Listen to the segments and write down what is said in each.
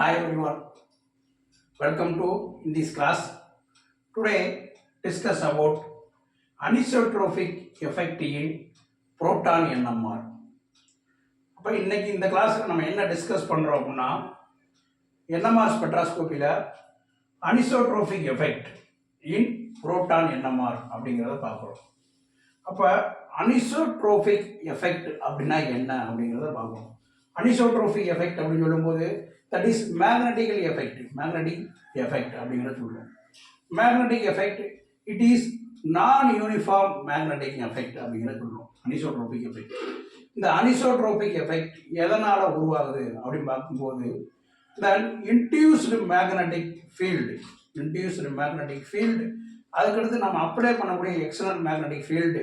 Hi everyone, welcome to this class. Today discuss about anisotropic effect in proton NMR. அப்போ இன்னைக்கு இந்த கிளாஸில் நம்ம என்ன டிஸ்கஸ் பண்ணுறோம் அப்படின்னா NMR ஸ்பெக்ட்ரோஸ்கோப்பியில் anisotropic effect in proton NMR அப்படிங்கிறத பார்க்குறோம். அப்போ அனிசோட்ரோபிக் எஃபெக்ட் அப்படின்னா என்ன அப்படிங்கிறத பார்க்குறோம். அனிசோட்ரோபிக் எஃபெக்ட் அப்படின்னு சொல்லும்போது that is magnetically effect அப்படிங்கிறத சொல்லுவோம். மேக்னெட்டிக் எஃபெக்ட் இட் இஸ் நான் யூனிஃபார்ம் மேக்னெட்டிக் எஃபெக்ட் அப்படிங்கிறத சொல்லுவோம் அனிசோட்ரோபிக் எஃபெக்ட். இந்த அனிசோட்ரோபிக் எஃபெக்ட் எதனால் உருவாகுது அப்படின்னு பார்க்கும்போது தென் இன்டியூஸ்டு மேக்னெட்டிக் ஃபீல்டு அதுக்கடுத்து நம்ம அப்ளை பண்ணக்கூடிய எக்ஸ்டர்னல் மேக்னெட்டிக் ஃபீல்டு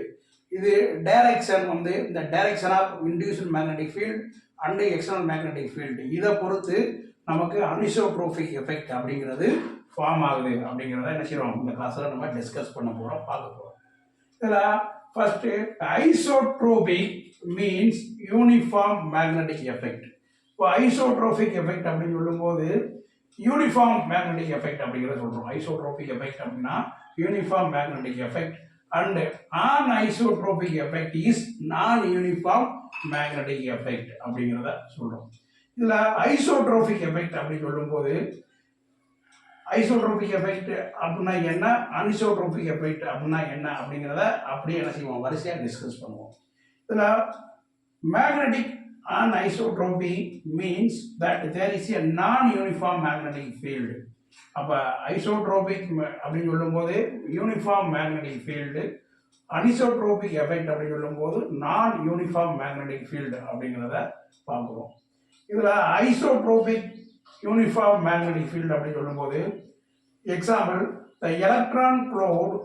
இது டைரக்ஷன் வந்து இந்த direction of induced magnetic field and external magnetic field இதை பொறுத்து நமக்கு அனிசோட்ரோபிக் எஃபெக்ட் அப்படிங்கிறது ஃபார்ம் ஆகுது அப்படிங்கிறத என்ன செய்வோம் இந்த கிளாஸில் நம்ம டிஸ்கஸ் பண்ண போகிறோம், பார்க்க போகிறோம். இதில் first isotropic means uniform magnetic effect. இப்போ ஐசோட்ரோபிக் எஃபெக்ட் அப்படின்னு சொல்லும்போது யூனிஃபார்ம் மேக்னெட்டிக் எஃபெக்ட் அப்படிங்கிறத சொல்கிறோம். ஐசோட்ரோபிக் எஃபெக்ட் அப்படின்னா uniform magnetic effect and anisotropy effect is non-uniform magnetic effect அப்படிங்கிறத சொல்றோம். இதுல ஐசோட்ரோபிக் எஃபெக்ட் அப்படி சொல்லும்போது ஐசோட்ரோபிக் எஃபெக்ட் அப்படின்னா என்ன, அனிசோட்ரோபிக் எஃபெக்ட் அப்படின்னா என்ன அப்படிங்கிறத அப்படியே என்ன செய்வோம் வரிசையாக டிஸ்கஸ் பண்ணுவோம். இதுல magnetic anisotropy means that there is a non-uniform magnetic field. அப்போ ஐசோட்ரோபிக் அப்படின்னு சொல்லும்போது uniform magnetic field, anisotropic effect அப்படின்னு சொல்லும்போது நான் யூனிஃபார்ம் மேக்னெட்டிக் ஃபீல்டு அப்படிங்கிறத பார்க்குறோம். இதில் ஐசோட்ரோபிக் யூனிஃபார்ம் மேக்னெட்டிக் ஃபீல்டு அப்படின்னு சொல்லும்போது example the electron cloud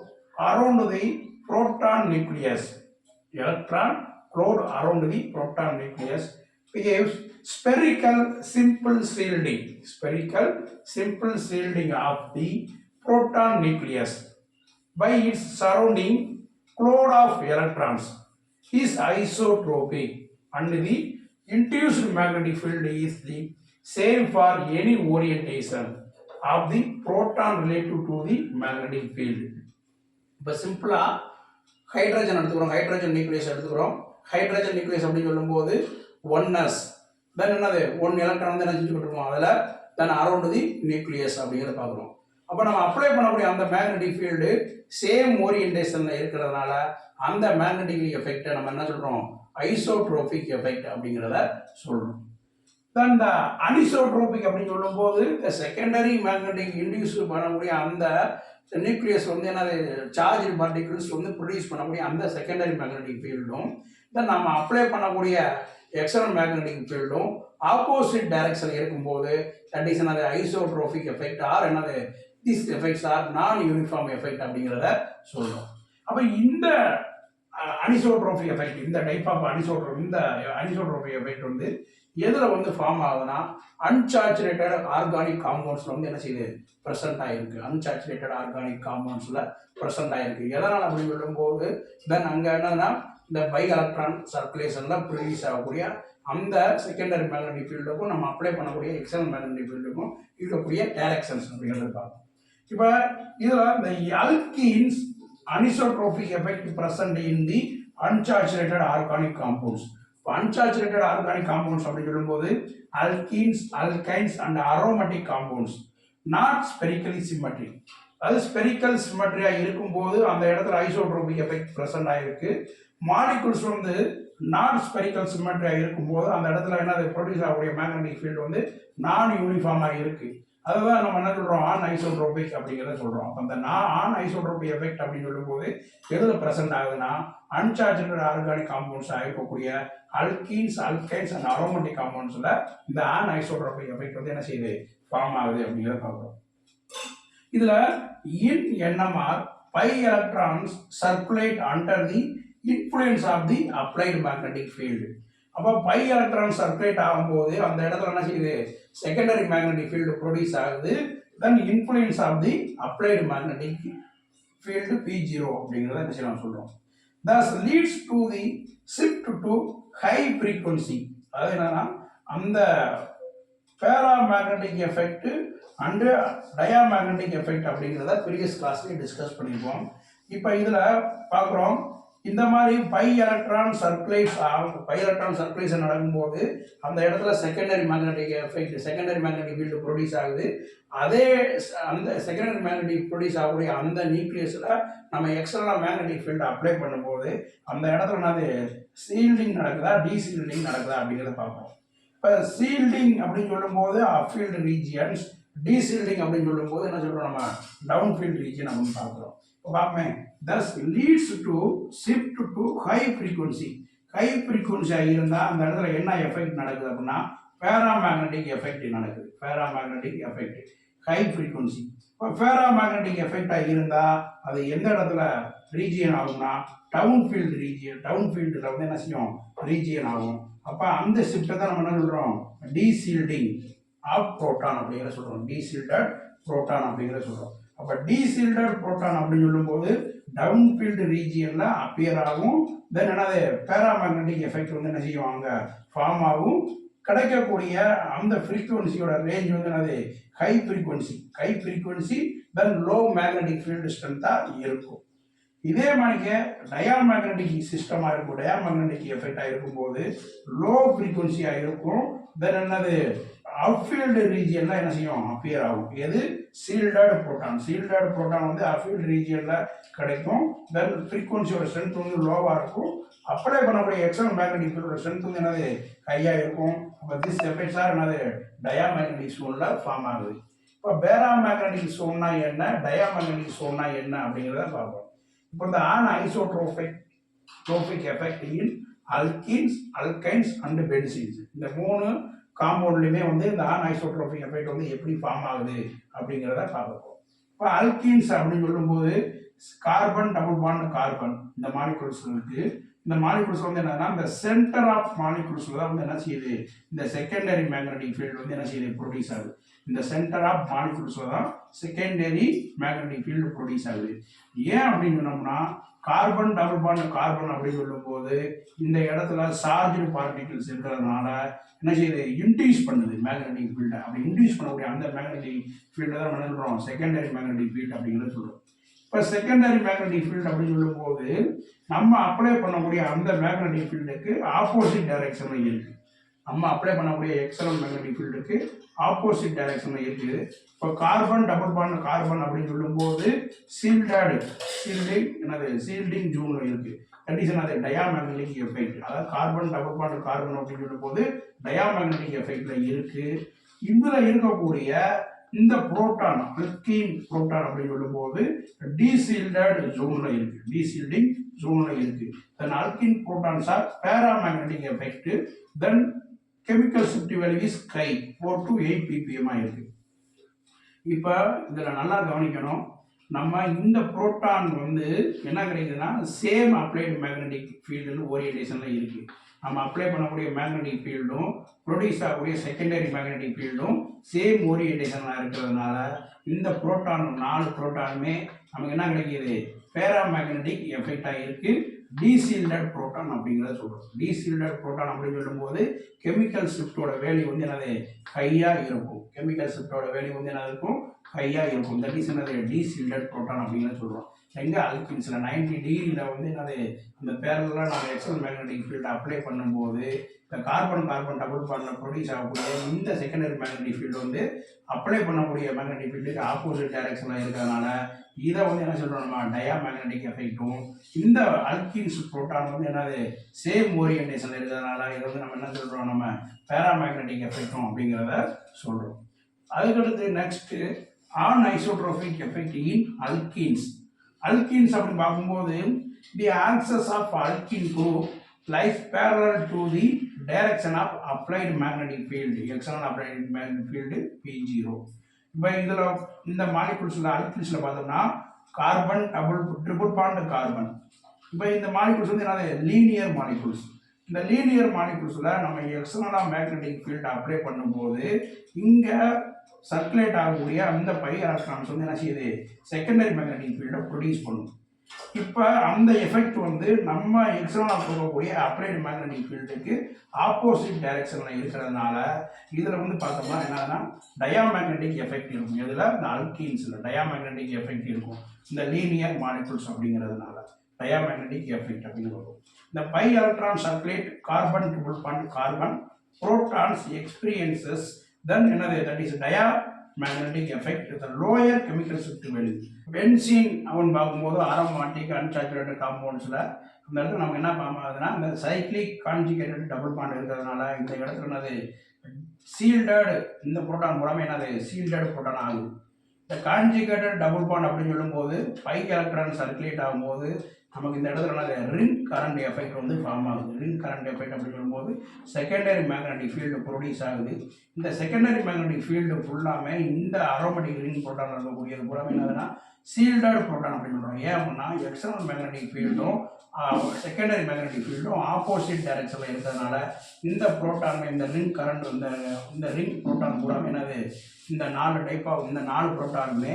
around the proton nucleus behaves spherical simple shielding of the proton nucleus by its surrounding cloud of electrons is isotropic and the induced magnetic field is the same for any orientation of the proton relative to the magnetic field. இப்போ சிம்பிளா hydrogen எடுத்துக்கிறோம், hydrogen nucleus அப்படின்னு சொல்லும்போது oneness தென் என்னது one electron வந்து என்ன செஞ்சுக்கிட்டு இருக்கோம் அதில் தென் அரௌண்ட் தி நியூக்ளியஸ் அப்படிங்கிறத பார்க்குறோம். அப்போ நம்ம அப்ளை பண்ணக்கூடிய அந்த மேக்னெட்டிக் ஃபீல்டு சேம் ஓரியன்டேஷனில் இருக்கிறதுனால அந்த மேக்னெட்டிக் எஃபெக்டை நம்ம என்ன சொல்கிறோம் ஐசோட்ரோபிக் எஃபெக்ட் அப்படிங்கிறத சொல்கிறோம். தென் இந்த அனிசோட்ரோபிக் அப்படின்னு சொல்லும்போது இந்த செகண்டரி மேக்னெட்டிக் இன்டியூஸ் பண்ணக்கூடிய அந்த நியூக்ளியஸ் வந்து என்னது சார்ஜ் பார்ட்டிகிள்ஸ் வந்து ப்ரொடியூஸ் பண்ணக்கூடிய அந்த செகண்டரி மேக்னெட்டிக் ஃபீல்டும் தென் நம்ம அப்ளை பண்ணக்கூடிய எக்ஸ்டர்னல் மேக்னெட்டிக் ஃபீல்டும் ஆப்போசிட் டைரக்ஷன் இருக்கும்போது தட் இஸ் என்னது ஐசோட்ரோபிக் எஃபெக்ட் ஆர் என்னது திஸ் எஃபெக்ட்ஸ் ஆர் நான் யூனிஃபார்ம் எஃபெக்ட் அப்படிங்கிறத சொல்றோம். அப்போ இந்த அனிசோட்ரோபிக் எஃபெக்ட் இந்த டைப் ஆஃப் அனிசோட்ரோபிக் எஃபெக்ட் வந்து எதில் வந்து ஃபார்ம் ஆகுதுன்னா அன்சாச்சுரேட்டட் ஆர்கானிக் காம்பவுண்ட்ஸில் வந்து என்ன செய்யுது ப்ரெசென்ட் ஆகிருக்கு. அன்சாச்சுரேட்டட் ஆர்கானிக் காம்பவுண்ட்ஸில் ப்ரெசென்ட் ஆகிருக்கு. எதனால் அப்படின்னு சொல்லும்போது தென் அங்கே என்னன்னா இந்த பை எலக்ட்ரான் சர்க்குலேஷனில் ப்ரொடியூஸ் ஆகக்கூடிய அந்த செகண்டரி மேக்னெட்டிக் ஃபீல்டுக்கும் நம்ம அப்ளை பண்ணக்கூடிய எக்ஸ்டர்னல் மேக்னெட்டிக் ஃபீல்டுக்கும் இருக்கக்கூடிய டைரக்ஷன்ஸ் அப்படிங்கிறது பார்ப்போம். இப்போ இதில் இந்த alkenes anisotropic effect present in the unsaturated organic compounds. இப்போ அன்சாச்சுரேட்டட் ஆர்கானிக் காம்பவுண்ட்ஸ் அப்படின்னு சொல்லும்போது alkenes, alkynes and aromatic compounds not spherically symmetric. அதாவது ஸ்பெரிக்கல் சிமெட்ரியாக இருக்கும்போது அந்த இடத்துல ஐசோட்ரோபிக் எஃபெக்ட் பிரசன்ட் ஆகிருக்கு. மாலிகுல்ஸ் வந்து நான் ஸ்பெரிக்கல் சிமெட்ரியாக இருக்கும்போது அந்த இடத்துல என்ன ப்ரொடியூஸ் ஆகக்கூடிய மேக்னெட்டிக் ஃபீல்டு வந்து நான் யூனிஃபார்மாக இருக்குது. அதுதான் நம்ம என்ன சொல்கிறோம் ஆன் ஐசோட்ரோபிக் அப்படிங்கிறத சொல்கிறோம். அப்போ அந்த ஆன் ஐசோட்ரோபிக் எஃபெக்ட் அப்படின்னு சொல்லும்போது எதில் ப்ரெசென்ட் ஆகுதுன்னா அன்சாச்சுரேட்டட் ஆர்கானிக் காம்பவுண்ட்ஸ் இருக்கக்கூடிய அல்கீன்ஸ், அல்கைன்ஸ் அண்ட் அரோமேட்டிக் காம்பவுண்ட்ஸில் இந்த ஆன் ஐசோட்ரோபிக் எஃபெக்ட் வந்து என்ன செய்யுது ஃபார்ம் ஆகுது அப்படிங்கிறத பார்க்குறோம். இதில் in NMR pi electrons circulate under the influence of the applied magnetic field. அப்போ பை எலக்ட்ரான் சர்க்குலேட் ஆகும்போது அந்த இடத்துல என்ன செய்யுது செகண்டரி மேக்னெட்டிக் ஃபீல்டு ப்ரொடியூஸ் ஆகுது. Then influence of the applied magnetic field P0 அப்படிங்கிறத என்ன செய்யலாம் சொல்கிறோம். Thus leads to the shift to high frequency. அதாவது என்னன்னா அந்த paramagnetic effect and diamagnetic effect அப்படிங்கிறத ப்ரீவியஸ் கிளாஸ்லேயே டிஸ்கஸ் பண்ணியிருக்கோம். இப்போ இதில் பார்க்குறோம், இந்த மாதிரி பை எலக்ட்ரான் சர்க்குலேஷன் நடக்கும்போது அந்த இடத்துல secondary magnetic effect, secondary magnetic field produce ஆகுது. அதே அந்த செகண்டரி மேக்னெட்டிக் ப்ரொடியூஸ் ஆகக்கூடிய அந்த நியூக்ளியஸில் நம்ம எக்ஸ்டர்னல் மேக்னெட்டிக் ஃபீல்டு அப்ளை பண்ணும்போது அந்த இடத்துல என்னது சீல்டிங் நடக்குதா டீசீல்டிங் நடக்குதா அப்படிங்கிறத பார்ப்போம். இப்போ சீல்டிங் அப்படின்னு சொல்லும்போது அப்ஃபீல்டு ரீஜியன்ஸ், டீசீல்டிங் அப்படின்னு சொல்லும்போது என்ன சொல்கிறோம், நம்ம டவுன்ஃபீல்டு ரீஜியன் அப்படின்னு பார்க்குறோம். இப்போ பார்ப்பேன், thus leads to shift to high frequency. High ஃப்ரீக்குவன்சியாக இருந்தால் அந்த இடத்துல என்ன எஃபெக்ட் நடக்குது அப்படின்னா பேராமேக்னெட்டிக் எஃபெக்ட் நடக்குது. Paramagnetic effect high frequency. இப்போ பேராமேக்னெட்டிக் எஃபெக்டாக இருந்தால் அது எந்த இடத்துல ரீஜியன் ஆகும்னா டவுன் ஃபீல்டில் வந்து என்ன செய்யும், ரீஜியன் ஆகும். அப்போ அந்த ஷிஃப்ட்டை தான் நம்ம என்ன சொல்கிறோம், டீசீல்டிங் ஆஃப் புரோட்டான் அப்படிங்கிற சொல்கிறோம். டீசீல்டட் புரோட்டான் அப்படிங்கிற சொல்கிறோம். அப்போ டீசீல்டட் புரோட்டான் அப்படின்னு சொல்லும்போது டவுன் ஃபீல்டு ரீஜியனில் அப்பியர் ஆகும். தென் என்னது பேராமேக்னெட்டிக் எஃபெக்ட் வந்து என்ன செய்வாங்க, ஃபார்ம் ஆகும். கிடைக்கக்கூடிய அந்த ஃப்ரீக்குவன்சியோட ரேஞ்ச் வந்து என்னது high frequency then low magnetic field ஸ்ட்ரென்த்தாக இருக்கும். இதே மாதிரிக்கு டயாமேக்னெட்டிக் சிஸ்டமாக இருக்கும், டயாமேக்னெட்டிக் எஃபெக்டாக இருக்கும்போது லோ ஃப்ரீக்குவன்சியாக இருக்கும். தென் என்னது அப்ஃபீல்டு ரீஜியனில் என்ன செய்யும், அப்பியர் ஆகும். எது சீல்டட் புரோட்டான் வந்து அப்ஃபீல்டு ரீஜியனில் கிடைக்கும். தென் ஃப்ரீக்குவன்சியோட ஸ்ட்ரென்த் வந்து லோவாக இருக்கும். அப்ளை பண்ணக்கூடிய எக்ஸ்டர்னல் மேக்னெட்டிக் ஃபீல்டோட ஸ்ட்ரென்த் வந்து என்னது ஹையாக இருக்கும். அப்போ திஸ் எஃபெக்ட்ஸ் ஆர் என்னது டயாமேக்னெட்டிக் ஜோனில் ஃபார்ம் ஆகுது. இப்போ பேராமேக்னெட்டிக் ஜோன்னா என்ன, டயாமேக்னெட்டிக் ஜோன்னா என்ன அப்படிங்கிறத பார்ப்போம். இப்போ இந்த anisotropic effect in alkynes and benzenes, இந்த 3 காம்பவுண்ட்லையுமே வந்து இந்த அன்ஐசோட்ரோபிக் எஃபெக்ட் வந்து எப்படி ஃபார்ம் ஆகுது அப்படிங்கிறத பார்ப்போம். இப்போ அல்கீன்ஸ் அப்படின்னு சொல்லும்போது கார்பன் டபுள் பாண்ட் கார்பன் இந்த மாலிகுல்ஸ் இருக்கு. இந்த மாலிகுல்ஸ் வந்து என்னன்னா இந்த சென்டர் ஆஃப் மாலிகுல்ஸ்ல தான் வந்து என்ன செய்யுது, இந்த செகண்டரி மேக்னெட்டிக் ஃபீல்டு வந்து என்ன செய்யுது, ப்ரொடியூஸ் ஆகுது. இந்த சென்டர் ஆஃப் மாலிகுல்ஸ்ல தான் செகண்டரி மேக்னெட்டிக் ஃபீல்டு ப்ரொடியூஸ் ஆகுது. ஏன் அப்படின்னு சொன்னோம்னா கார்பன் டபுள் பாண்ட் கார்பன் அப்படின்னு சொல்லும்போது இந்த இடத்துல சார்ஜ்டு பார்ட்டிகிள்ஸ் இருக்கிறதுனால என்ன செய்யுது, இன்டியூஸ் பண்ணுது மேக்னெட்டிக் ஃபீல்டை. அப்படி இன்டியூஸ் பண்ணக்கூடிய அந்த மேக்னெட்டிக் ஃபீல்டை தான் என்ன சொல்கிறோம், செகண்டரி மேக்னெட்டிக் ஃபீல்டு அப்படிங்கிறத சொல்கிறோம். இப்போ செகண்டரி மேக்னெட்டிக் ஃபீல்டு அப்படின்னு சொல்லும்போது நம்ம அப்ளை பண்ணக்கூடிய அந்த மேக்னெட்டிக் ஃபீல்டுக்கு ஆப்போசிட் டைரக்ஷனில் இருக்குது. நம்ம அப்ளை பண்ணக்கூடிய எக்ஸ்டர்னல் மேக்னெட்டிக் ஃபீல்டுக்கு ஆப்போசிட் டைரக்ஷனில் இருக்குது. இப்போ கார்பன் டபுள் பாண்ட் கார்பன் அப்படின்னு சொல்லும்போது சீல்டிங் ஜோனில் இருக்குது. தட் இஸ் என்னது டயாமேக்னெட்டிக் எஃபெக்ட். அதாவது கார்பன் டபுள் பாண்ட் கார்பன் அப்படின்னு சொல்லும்போது டயாமேக்னெட்டிக் எஃபெக்டில் இருக்குது. இதில் இருக்கக்கூடிய இந்த புரோட்டான் அல்கீன் புரோட்டான் அப்படின்னு சொல்லும்போது டீசீல்டட் ஜோனில் இருக்குது, டீசீல்டிங் ஜோனில் இருக்குது. Then alkene protons are paramagnetic effect. Then chemical shift value is high 4 to 8 ppm இருக்குது. இப்போ இதில் நல்லா கவனிக்கணும், நம்ம இந்த புரோட்டான் வந்து என்ன கிடைக்குதுன்னா சேம் அப்ளைடு மேக்னெட்டிக் ஃபீல்டுன்னு ஓரியன்டேஷனில் இருக்குது. நம்ம அப்ளை பண்ணக்கூடிய மேக்னெட்டிக் ஃபீல்டும் ப்ரொடியூஸ் ஆகக்கூடிய செகண்டரி மேக்னெட்டிக் ஃபீல்டும் சேம் ஓரியன்டேஷனாக இருக்கிறதுனால இந்த புரோட்டான் 4 புரோட்டானுமே நமக்கு என்ன கிடைக்கிது, பேராமேக்னெட்டிக் எஃபெக்டாக இருக்குது. டீசீல்டட் புரோட்டான் அப்படிங்கிறத சொல்கிறோம். டீசீல்டட் புரோட்டான் அப்படின்னு சொல்லும்போது கெமிக்கல் ஷிஃப்டோட வேல்யூ வந்து என்னது ஹையாக இருக்கும். கெமிக்கல் ஷிஃப்டோட வேல்யூ வந்து என்ன இருக்கும், ஹையாக இருக்கும். தட் இஸ் என்னது டீசீல்டட் புரோட்டான் அப்படிங்கிறத சொல்கிறோம். எங்கே அல்கின்ஸில் 90 டிகிரியில் வந்து என்னது அந்த பேரலாம் நம்ம எக்ஸ்டர்னல் மேக்னெட்டிக் ஃபீல்டை அப்ளை பண்ணும்போது இந்த கார்பன் டபுள் பாண்டில் ப்ரொடியூஸ் ஆகக்கூடிய இந்த செகண்டரி மேக்னெட்டிக் ஃபீல்டு வந்து அப்ளை பண்ணக்கூடிய மேக்னெட்டிக் ஃபீல்டுக்கு ஆப்போசிட் டைரக்ஷனில் இருக்கிறதுனால இதை வந்து என்ன சொல்கிறோம், நம்ம டயாமேக்னெட்டிக் எஃபெக்டும். இந்த அல்கின்ஸ் புரோட்டான் வந்து என்னது சேம் ஓரியன்டேஷனில் இருக்கிறதுனால இதை வந்து நம்ம என்ன சொல்கிறோம், நம்ம பேராமேக்னெட்டிக் எஃபெக்டும் அப்படிங்கிறத சொல்கிறோம். அதுக்கடுத்து next anisotropic effect in alkenes. Alkenes அப்படின்னு பார்க்கும்போது the axis of alkene group lies parallel to the direction of applied magnetic field, external applied magnetic field P0. இப்போ இதில் இந்த மாலிகுல்ஸில் அல்கீன்ஸில் பார்த்தோம்னா கார்பன் ட்ரிபிள் பாண்ட் கார்பன். இப்போ இந்த மாலிகுல்ஸ் வந்து என்னது லீனியர் மாலிகுல்ஸ். இந்த லீனியர் மாலிகுல்ஸில் நம்ம எக்ஸ்டர்னலாக மேக்னெட்டிக் ஃபீல்டை அப்ளை பண்ணும்போது இங்கே சர்க்குலேட் ஆகக்கூடிய அந்த பை எலக்ட்ரான்ஸ் வந்து என்ன செய்யுது, செகண்டரி மேக்னெட்டிக் ஃபீல்டை ப்ரொடியூஸ் பண்ணும். இப்போ அந்த எஃபெக்ட் வந்து நம்ம எக்ஸ்டர்னலாக கொடுக்கக்கூடிய அப்ளைடு மேக்னெட்டிக் ஃபீல்டுக்கு ஆப்போசிட் டைரக்ஷனில் இருக்கிறதுனால இதில் வந்து பார்த்தோம்னா என்னன்னா டயாமேக்னெட்டிக் எஃபெக்ட் இருக்கும். இதில் இந்த அல்கீன்ஸில் டயாமேக்னெட்டிக் எஃபெக்ட் இருக்கும். இந்த லீனியர் மாலிகுல்ஸ் அப்படிங்கிறதுனால டயாமேக்னெட்டிக் எஃபெக்ட் அப்படின்னு வரும். இந்த pi electron circulate carbon triple bond carbon protons experiences then என்னது that is diamagnetic effect the lower chemical shift value. Benzene அவன் பார்க்கும்போது அரோமாட்டிக் அன்சாச்சுரேட்டட் காம்பவுண்ட்ஸில் அந்த இடத்துல நமக்கு என்ன ஆகுதுன்னா இந்த சைக்ளிக் கான்ஜுகேட்டட் டபுள் பாண்ட் இருக்கிறதுனால இந்த இடத்துல என்னது சீல்டட் இந்த புரோட்டான் மூலமாக என்னது சீல்டட் புரோட்டான் ஆகுது. இந்த கான்ஜுகேட்டட் டபுள் பாண்ட் அப்படின்னு சொல்லும்போது பை எலக்ட்ரான் சர்க்குலேட் ஆகும்போது நமக்கு இந்த இடத்துல ரிங் கரண்ட் எஃபெக்ட் வந்து ஃபார்ம் ஆகுது. ரிங் கரண்ட் எஃபெக்ட் அப்படின்னு சொல்லும்போது செகண்டரி மேக்னெட்டிக் ஃபீல்டு ப்ரொடியூஸ் ஆகுது. இந்த செகண்டரி மேக்னெட்டிக் ஃபீல்டு ஃபுல்லாமே இந்த அரோமேட்டிக் ரிங் புரோட்டான் இருக்கக்கூடியது பூராமே என்னதுன்னா சீல்டட் புரோட்டான் அப்படின்னு சொல்கிறோம். ஏன் அப்படின்னா எக்ஸ்டர்னல் மேக்னெட்டிக் ஃபீல்டும் செகண்டரி மேக்னெட்டிக் ஃபீல்டும் ஆப்போசிட் டைரக்ஷனில் இருக்கிறதுனால இந்த புரோட்டான் இந்த ரிங் கரண்ட் இந்த ரிங் புரோட்டான் பூராமே என்னது இந்த 4 டைப் ஆஃப் இந்த 4 புரோட்டானுமே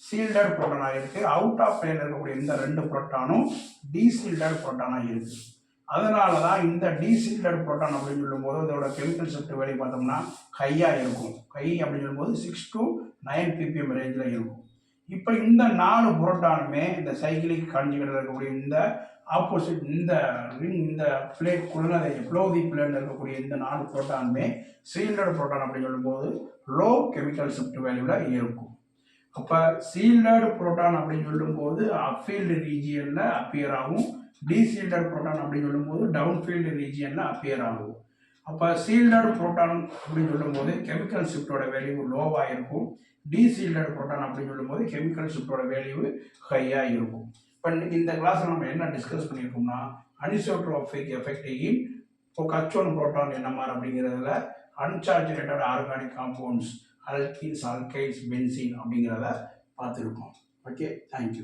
சீல்டட் புரோட்டானாக இருக்குது. அவுட் ஆஃப் பிளேனில் இருக்கக்கூடிய இந்த 2 புரோட்டானும் டீசீல்டட் புரோட்டானாக இருக்குது. அதனால தான் இந்த டீசீல்டட் புரோட்டான் அப்படின்னு சொல்லும்போது இதோட கெமிக்கல் ஷிஃப்ட் வேல்யூ பார்த்தோம்னா ஹையாக இருக்கும். ஹை அப்படின்னு சொல்லும்போது 6 to 9 ppm ரேஞ்சில் இருக்கும். இப்போ இந்த 4 புரோட்டானுமே இந்த சைக்கிளிக் கான்ஜுகேட்டட் இருக்கக்கூடிய இந்த ஆப்போசிட் இந்த ரிங் இந்த பிளேட்குள்ள எப்ளோதி பிளேட்டில் இருக்கக்கூடிய இந்த 4 புரோட்டானுமே சீல்டட் புரோட்டான் அப்படின்னு சொல்லும்போது லோ கெமிக்கல் ஷிஃப்ட் வேல்யூவில் இருக்கும். அப்போ சீல்டட் புரோட்டான் அப்படின்னு சொல்லும்போது அப்ஃபீல்டு ரீஜியனில் அப்பியர் ஆகும். டீசீல்டட் புரோட்டான் அப்படின்னு சொல்லும்போது டவுன்ஃபீல்டு ரீஜியனில் அப்பியர் ஆகும். அப்போ சீல்டட் புரோட்டான் அப்படின்னு சொல்லும்போது கெமிக்கல் ஷிஃப்டோட வேல்யூ லோவாக இருக்கும். டீசீல்டட் புரோட்டான் அப்படின்னு சொல்லும்போது கெமிக்கல் ஷிஃப்டோட வேல்யூ ஹையாக இருக்கும். இப்போ இந்த கிளாஸில் நம்ம என்ன டிஸ்கஸ் பண்ணியிருக்கோம்னா anisotropic effect in H1 proton NMR அப்படிங்கிறதுல unsaturated organic compounds alkenes, alkynes, benzene அப்படிங்கிறத பார்த்துருக்கோம். Okay, thank you.